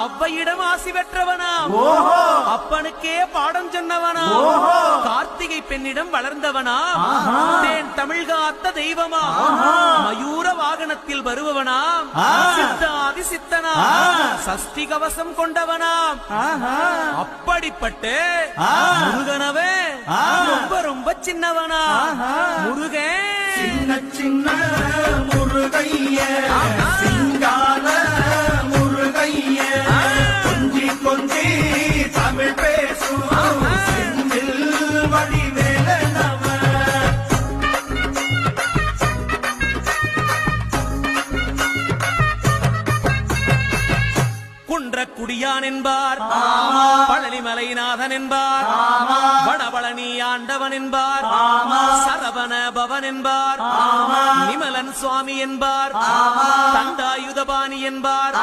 அவ்வையிடம் ஆசி பெற்றவனாம். அப்பனுக்கே பாடம் சொன்னவனாம். கார்த்திகை பெண்ணிடம் வளர்ந்தவனாம். தேன் தமிழ் காத்த தெய்வமா. மயூர வாகனத்தில் வருபவனாம். சித்தாதி சித்தனாம். சஷ்டி கவசம் கொண்டவனாம். அப்படிப்பட்டு முருகனவே ரொம்ப ரொம்ப சின்னவனா. முருகன் சின்ன சின்ன முருகைய சிங்கார முருகைய கொஞ்சி கொஞ்சி தமிழ் பேசும் செந்தில் வடிவேல நம. குன்றக்குடியான் என்பார், பழனிமலைநாதன் என்பார், வடபழனி ஆண்டவன் என்பார், சரவண பவன் என்பார், நிமலன் சுவாமி என்பார், தண்டாயுதபாணி என்பார்.